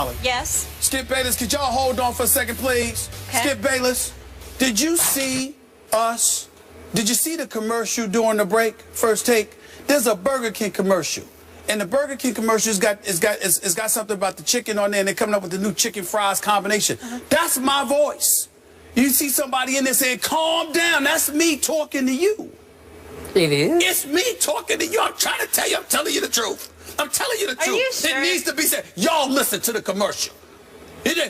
Molly. Yes. Skip Bayless, could y'all hold on for a second, please? Okay. Skip Bayless, did you see us? Did you see the commercial during the break? First take. There's a Burger King commercial, and the Burger King commercial has got something about the chicken on there, and they're coming up with the new chicken fries combination. That's my voice. You see somebody in there saying, "Calm down." That's me talking to you. It is? It's me talking to you. I'm trying to tell you. I'm telling you the truth. I'm telling you the truth. You sure? It needs to be said. Y'all listen to the commercial.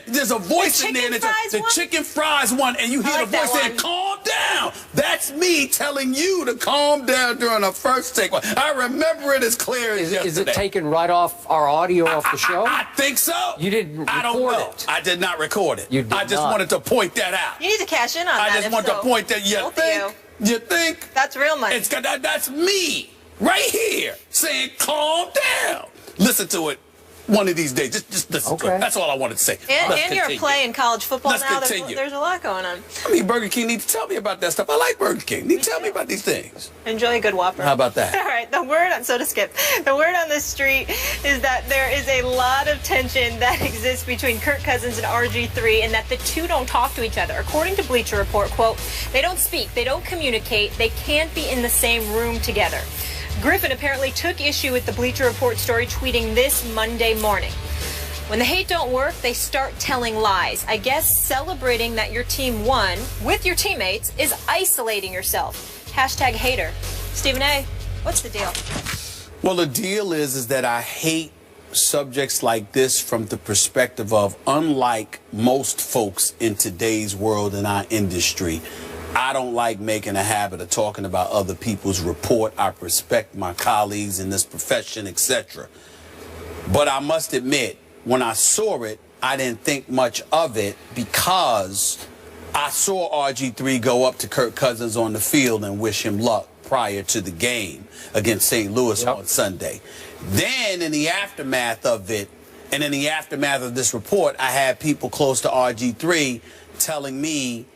There's a voice in there. The chicken fries one, and you hear the voice saying, "Calm down." That's me telling you to calm down during the first take. I remember it as clear as yesterday. Is it taken right off our audio off the show? I think so. You didn't record it. I did not record it. You did I just not. wanted to point that out. You need to cash in on that. I just want to point that. You think? That's real money. That's me right here saying, "Calm down." Listen to it. One of these days, just listen to it. That's all I wanted to say. And you're playing college football now. Continue. There's a lot going on. I mean, Burger King need to tell me about that stuff. I like Burger King. Need to tell me about these things. Enjoy a good Whopper. How about that? All right. The word on the street is that there is a lot of tension that exists between Kirk Cousins and Rg3, and that the two don't talk to each other. According to Bleacher Report, quote, "They don't speak, they don't communicate, they can't be in the same room together." Griffin apparently took issue with the Bleacher Report story, tweeting this Monday morning. "When the hate don't work, they start telling lies. I guess celebrating that your team won with your teammates is isolating yourself. Hashtag hater." Stephen A., what's the deal? Well, the deal is that I hate subjects like this from the perspective of, unlike most folks in today's world in our industry, I don't like making a habit of talking about other people's report. I respect my colleagues in this profession, etc. But I must admit, when I saw it, I didn't think much of it because I saw RG3 go up to Kirk Cousins on the field and wish him luck prior to the game against St. Louis on Sunday. Then in the aftermath of it, and in the aftermath of this report, I had people close to RG3 telling me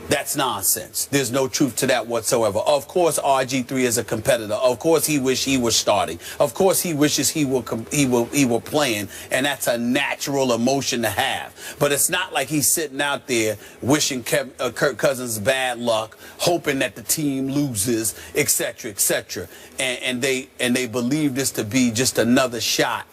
that's nonsense. There's no truth to that whatsoever. Of course, RG3 is a competitor. Of course, he wish he was starting. Of course, he wishes he were playing, and that's a natural emotion to have. But it's not like he's sitting out there wishing Kirk Cousins bad luck, hoping that the team loses, etc., etc. And they believe this to be just another shot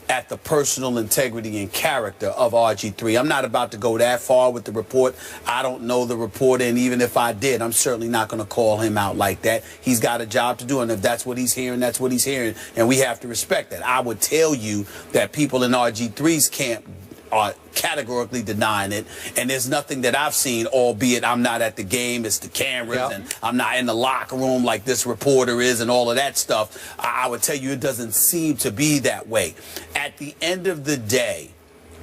at the personal integrity and character of RG3. I'm not about to go that far with the report. I don't know the reporter, and even if I did, I'm certainly not going to call him out like that. He's got a job to do, and if that's what he's hearing, that's what he's hearing, and we have to respect that. I would tell you that people in RG3's camp are categorically denying it, and there's nothing that I've seen, albeit I'm not at the game, it's the cameras, and I'm not in the locker room like this reporter is and all of that stuff. I would tell you it doesn't seem to be that way. At the end of the day,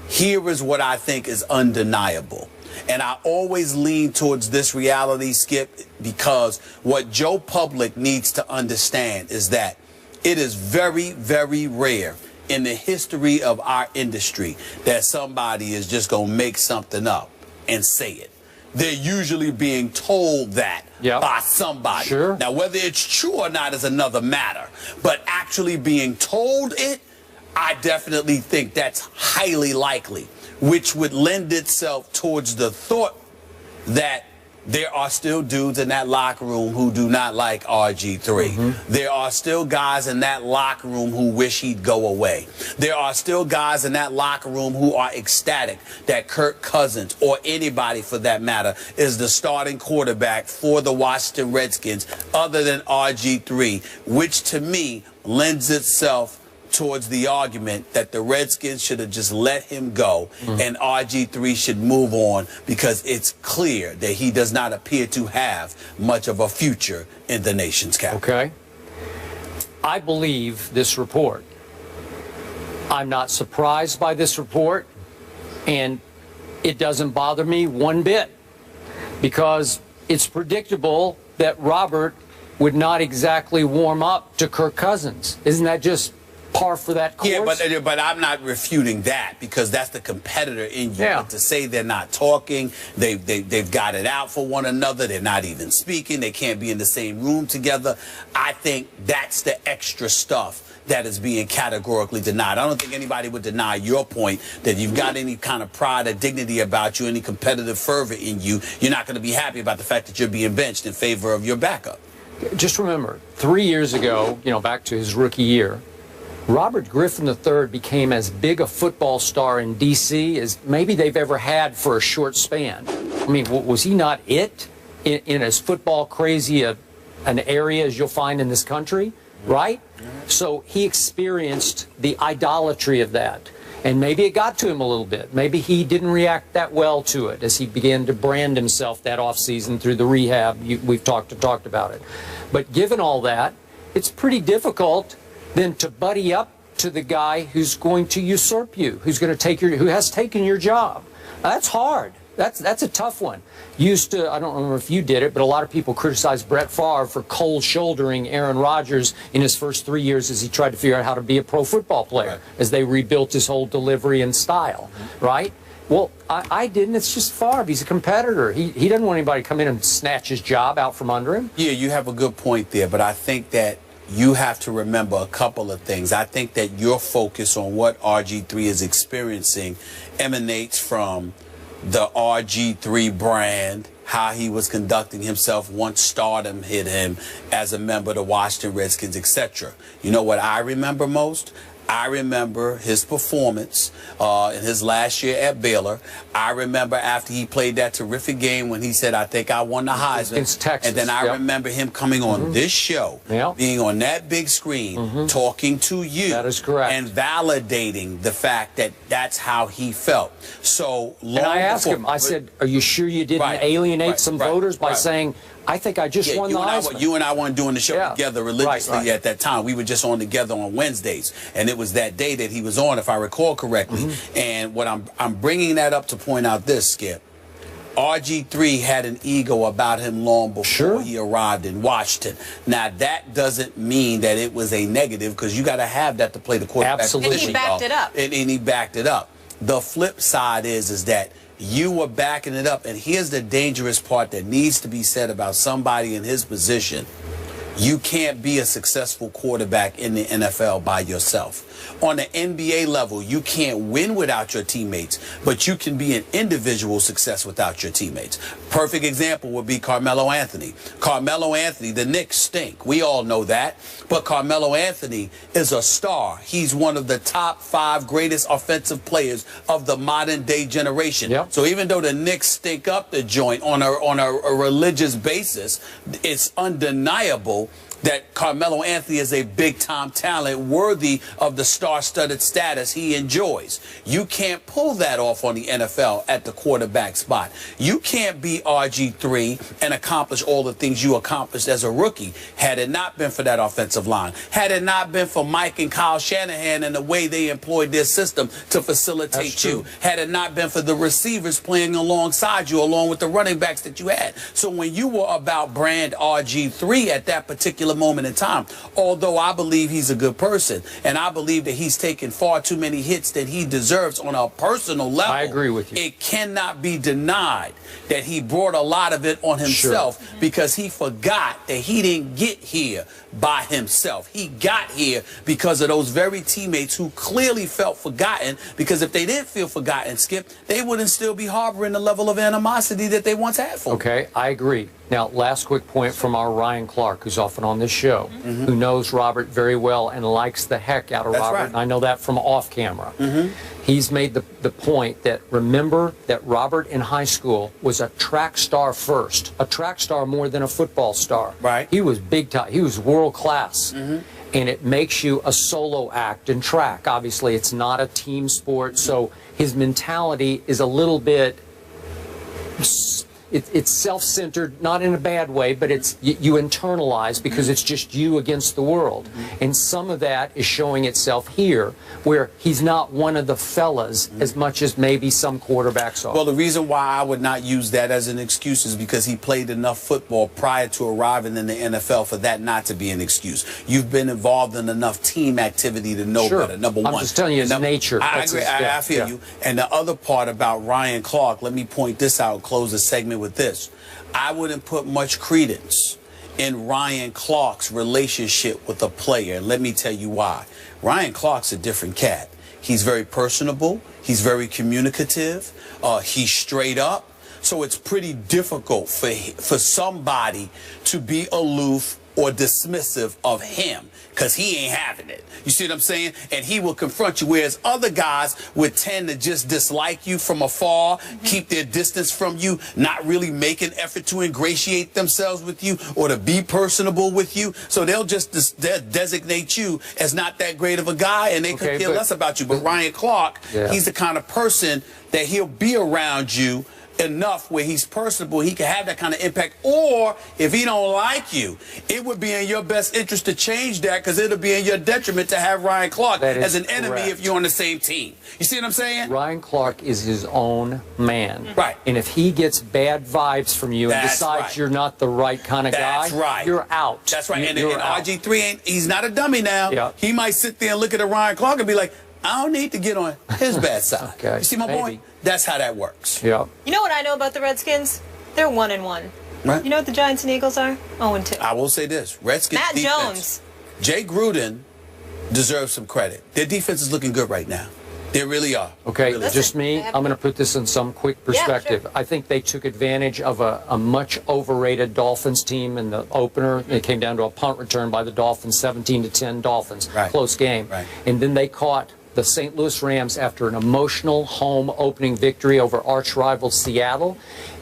here is what I think is undeniable. And I always lean towards this reality, Skip, because what Joe Public needs to understand is that it is very, very rare in the history of our industry that somebody is just going to make something up and say it. They're usually being told that by somebody. Sure. Now, whether it's true or not is another matter. But actually being told it, I definitely think that's highly likely, which would lend itself towards the thought that there are still dudes in that locker room who do not like RG3. There are still guys in that locker room who wish he'd go away. There are still guys in that locker room who are ecstatic that Kirk Cousins, or anybody for that matter, is the starting quarterback for the Washington Redskins other than RG3, which to me lends itself towards the argument that the Redskins should have just let him go and RG3 should move on, because it's clear that he does not appear to have much of a future in the nation's capital. Okay. I believe this report. I'm not surprised by this report, and it doesn't bother me one bit, because it's predictable that Robert would not exactly warm up to Kirk Cousins. Isn't that just par for that course? Yeah, but I'm not refuting that, because that's the competitor in you. Yeah. But to say they're not talking, they've got it out for one another, they're not even speaking, they can't be in the same room together, I think that's the extra stuff that is being categorically denied. I don't think anybody would deny your point that you've got any kind of pride or dignity about you, any competitive fervor in you. You're not going to be happy about the fact that you're being benched in favor of your backup. Just remember, 3 years ago, back to his rookie year, Robert Griffin III became as big a football star in D.C. as maybe they've ever had for a short span. I mean, was he not it in as football crazy an area as you'll find in this country, right? So he experienced the idolatry of that. And maybe it got to him a little bit. Maybe he didn't react that well to it as he began to brand himself that offseason through the rehab. We've talked about it. But given all that, it's pretty difficult then to buddy up to the guy who's going to usurp you, who has taken your job. That's hard. That's a tough one. I don't remember if you did it, but a lot of people criticized Brett Favre for cold shouldering Aaron Rodgers in his first 3 years as he tried to figure out how to be a pro football player, right, as they rebuilt his whole delivery and style, right? Well, I didn't. It's just Favre. He's a competitor. He doesn't want anybody to come in and snatch his job out from under him. Yeah, you have a good point there, but I think that you have to remember a couple of things. I think that your focus on what RG3 is experiencing emanates from the RG3 brand, how he was conducting himself once stardom hit him as a member of the Washington Redskins, etc. You know what I remember most? I remember his performance in his last year at Baylor. I remember after he played that terrific game when he said, I think I won the Heisman. Against Texas. And then I remember him coming on this show, being on that big screen, talking to you. That is correct. And validating the fact that that's how he felt. So long and I asked before, him, I said, are you sure you didn't alienate some voters by saying, I think I just won the Heisman? You and I weren't doing the show together religiously at that time. We were just on together on Wednesdays, and it was that day that he was on, if I recall correctly. And what I'm bringing that up to point out this, Skip. RG3 had an ego about him long before he arrived in Washington. Now, that doesn't mean that it was a negative, because you got to have that to play the quarterback position. And he backed it up. And he backed it up. The flip side is that you were backing it up. And here's the dangerous part that needs to be said about somebody in his position. You can't be a successful quarterback in the NFL by yourself. On the NBA level, you can't win without your teammates, but you can be an individual success without your teammates. Perfect example would be Carmelo Anthony. Carmelo Anthony, the Knicks stink. We all know that. But Carmelo Anthony is a star. He's one of the top 5 greatest offensive players of the modern day generation. So even though the Knicks stink up the joint on a religious basis, it's undeniable that Carmelo Anthony is a big-time talent worthy of the star-studded status he enjoys. You can't pull that off on the NFL at the quarterback spot. You can't be RG3 and accomplish all the things you accomplished as a rookie had it not been for that offensive line, had it not been for Mike and Kyle Shanahan and the way they employed their system to facilitate you, had it not been for the receivers playing alongside you along with the running backs that you had. So when you were about brand RG3 at that particular moment in time, although I believe he's a good person and I believe that he's taken far too many hits that he deserves on a personal level, I agree with you. It cannot be denied that he brought a lot of it on himself because he forgot that he didn't get here by himself. He got here because of those very teammates who clearly felt forgotten, because if they didn't feel forgotten, Skip, they wouldn't still be harboring the level of animosity that they once had for him. Okay, I agree. Now, last quick point from our Ryan Clark, who's often on this show, who knows Robert very well and likes the heck out of Robert. And I know that from off camera. He's made the point that, remember that Robert in high school was a track star first, a track star more than a football star. He was big time. He was world class. And it makes you a solo act in track. Obviously, it's not a team sport, so his mentality is a little bit... It's self-centered, not in a bad way, but it's you internalize because it's just you against the world. And some of that is showing itself here, where he's not one of the fellas as much as maybe some quarterbacks are. Well, the reason why I would not use that as an excuse is because he played enough football prior to arriving in the NFL for that not to be an excuse. You've been involved in enough team activity to know better, number one. I'm just telling you his nature. I agree. I feel you. And the other part about Ryan Clark, let me point this out and close the segment with this. I wouldn't put much credence in Ryan Clark's relationship with a player. And let me tell you why. Ryan Clark's a different cat. He's very personable. He's very communicative. He's straight up. So it's pretty difficult for somebody to be aloof or dismissive of him, because he ain't having it. You see what I'm saying? And he will confront you, whereas other guys would tend to just dislike you from afar, keep their distance from you, not really make an effort to ingratiate themselves with you or to be personable with you. So they'll just designate you as not that great of a guy, and they could care less about you. But Ryan Clark, he's the kind of person that he'll be around you enough where he's personable, he can have that kind of impact. Or if he don't like you, it would be in your best interest to change that, because it'll be in your detriment to have Ryan Clark as an enemy if you're on the same team. You see what I'm saying? Ryan Clark is his own man. Right. And if he gets bad vibes from you and decides you're not the right kind of guy, you're out. That's right. And Rg3 he's not a dummy now. He might sit there and look at a Ryan Clark and be like, I don't need to get on his bad side. You see my point? That's how that works. You know what I know about the Redskins? They're 1-1. Right. You know what the Giants and Eagles are? 0-2. I will say this. Redskins Matt defense. Jones. Jay Gruden deserves some credit. Their defense is looking good right now. They really are. Okay, really. Just me. I'm going to put this in some quick perspective. I think they took advantage of a much overrated Dolphins team in the opener. It came down to a punt return by the Dolphins, 17-10 Dolphins. Close game. And then they caught the St. Louis Rams after an emotional home opening victory over arch rival Seattle,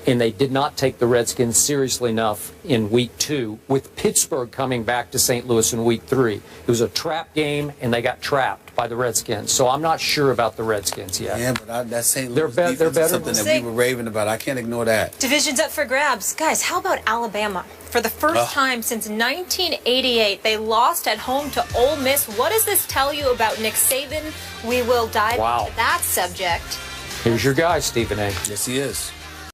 and they did not take the Redskins seriously enough in week 2, with Pittsburgh coming back to St. Louis in week 3. It was a trap game, and they got trapped by the Redskins. So I'm not sure about the Redskins yet. Yeah, but that St. Louis defense is something that we were raving about. I can't ignore that. Division's up for grabs. Guys, how about Alabama? For the first time since 1988, they lost at home to Ole Miss. What does this tell you about Nick Saban? We will dive into that subject. Here's your guy, Stephen A. Yes, he is.